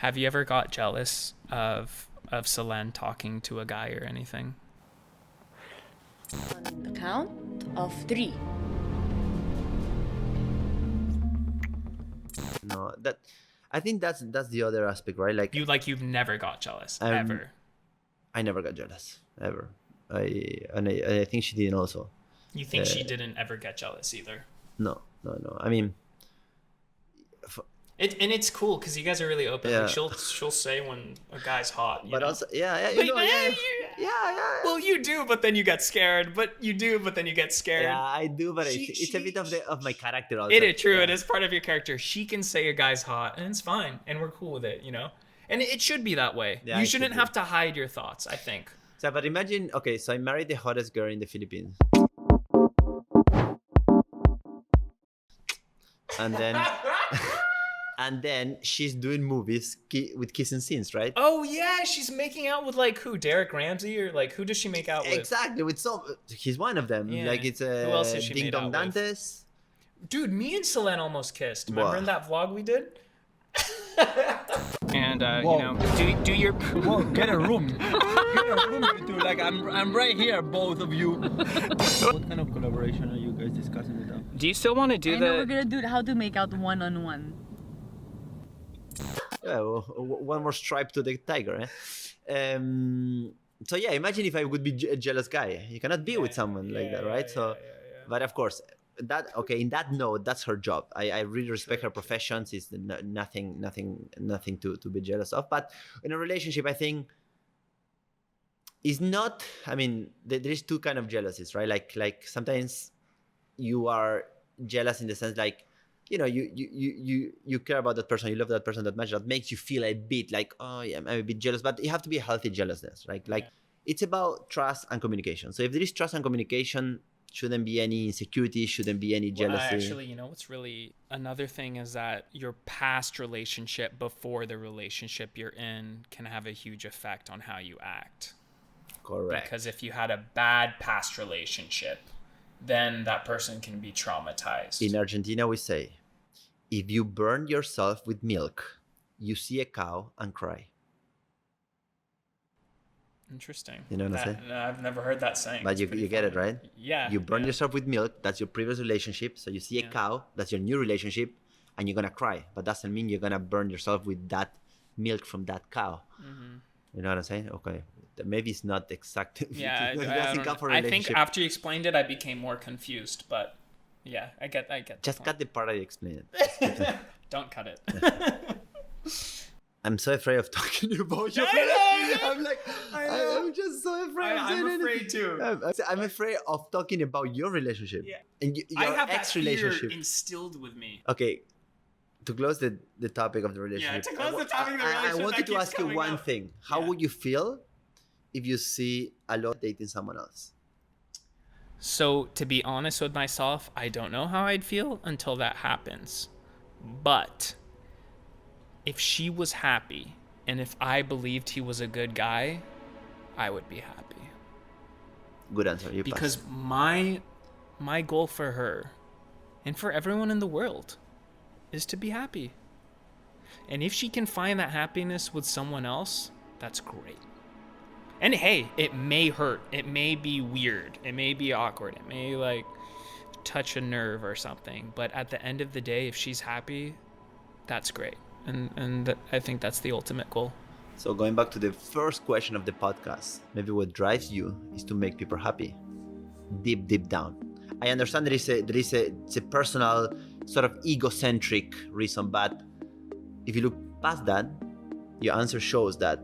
Have you ever got jealous of Solenn talking to a guy or anything? On the count of 3. No, I think that's the other aspect, right? Like you've never got jealous ever. I never got jealous ever. I think she didn't also. You think she didn't ever get jealous either? No. I mean, it's cool because you guys are really open. Yeah. Like she'll say when a guy's hot. But know? also, yeah. Well, you do, but then you get scared. But you do, but then you get scared. Yeah, I do, but it's a bit of my character also. It is true. Yeah. It is part of your character. She can say a guy's hot, and it's fine, and we're cool with it, And it should be that way. Yeah, you shouldn't have to hide your thoughts, I think. So, but imagine, okay, so I married the hottest girl in the Philippines. And then... And then she's doing movies with kissing scenes, right? Oh yeah, she's making out with like who? Derek Ramsey or like who does she make out with? Exactly, with some. He's one of them. Yeah. Like it's who else has she Ding made Dong out Dantes. With? Dude, me and Solenn almost kissed. Remember in that vlog we did? And do your whoa, get a room. Get a room, you two. Like I'm right here, both of you. What kind of collaboration are you guys discussing with them? Do you still want to do we're gonna do how to make out one-on-one. Yeah, well, one more stripe to the tiger. So yeah, imagine if I would be a jealous guy. You cannot be with someone like that, right? But of course, in that note, that's her job. I really respect her profession. It's nothing to be jealous of. But in a relationship, I think it's not. I mean, there is two kind of jealousies, right? Like sometimes you are jealous in the sense like, you care about that person, you love that person that much, that makes you feel a bit like, oh yeah, I'm a bit jealous, but it have to be a healthy jealousness, right? Like it's about trust and communication. So if there is trust and communication, shouldn't be any insecurity, shouldn't be any jealousy. Well, actually, what's really another thing is that your past relationship before the relationship you're in can have a huge effect on how you act. Correct. Because if you had a bad past relationship, then that person can be traumatized. In Argentina, we say, if you burn yourself with milk, you see a cow and cry. Interesting. You know what I'm saying? No, I've never heard that saying. But you get it, right? Yeah. You burn yourself with milk, that's your previous relationship. So you see a cow, that's your new relationship, and you're going to cry. But doesn't mean you're going to burn yourself with that milk from that cow. Mm-hmm. You know what I'm saying? Okay. Maybe it's not exact. Yeah, I think after you explained it, I became more confused. But yeah, I get. Just cut the part I explained. Don't cut it. I'm so afraid of talking about your. I'm just so afraid. I'm afraid too. I'm afraid of talking about your relationship. Yeah. And your I have ex-relationship. that fear instilled with me. Okay. To close the topic of the relationship. Yeah, to close the topic of the relationship. I wanted to ask you one thing. How would you feel if you see a lot dating someone else? So, to be honest with myself, I don't know how I'd feel until that happens. But if she was happy and if I believed he was a good guy, I would be happy. Good answer. Because my goal for her and for everyone in the world is to be happy. And if she can find that happiness with someone else, that's great. And hey, it may hurt. It may be weird. It may be awkward. It may like touch a nerve or something. But at the end of the day, if she's happy, that's great. And I think that's the ultimate goal. So going back to the first question of the podcast, maybe what drives you is to make people happy. Deep down. I understand it's a personal sort of egocentric reason, but if you look past that, your answer shows that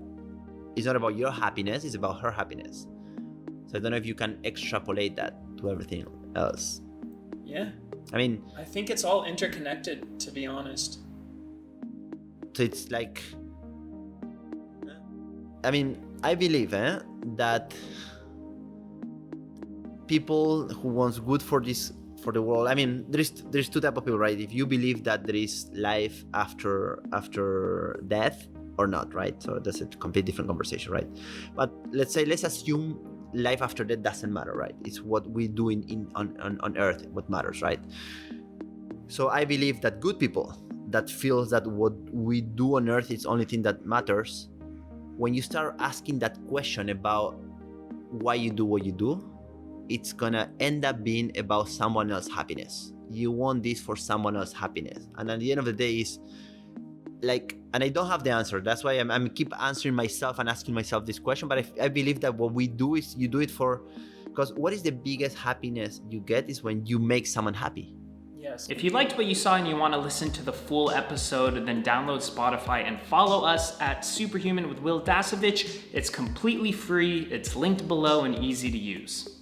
it's not about your happiness, it's about her happiness. So I don't know if you can extrapolate that to everything else. Yeah. I think it's all interconnected, to be honest. So it's like, I believe that people who wants good for the world. There's two types of people, right? If you believe that there is life after death or not, right? So that's a completely different conversation, right? But let's assume life after death doesn't matter, right? It's what we do on Earth what matters, right? So I believe that good people that feels that what we do on earth is the only thing that matters, when you start asking that question about why you do what you do, it's gonna end up being about someone else's happiness. You want this for someone else's happiness. And at the end of the day, is like, and I don't have the answer. That's why I'm keep answering myself and asking myself this question. But I believe that what we do is you do it for, because what is the biggest happiness you get is when you make someone happy. Yes. If you liked what you saw and you want to listen to the full episode, then download Spotify and follow us at SuperHuman with Will Dasovich. It's completely free, it's linked below and easy to use.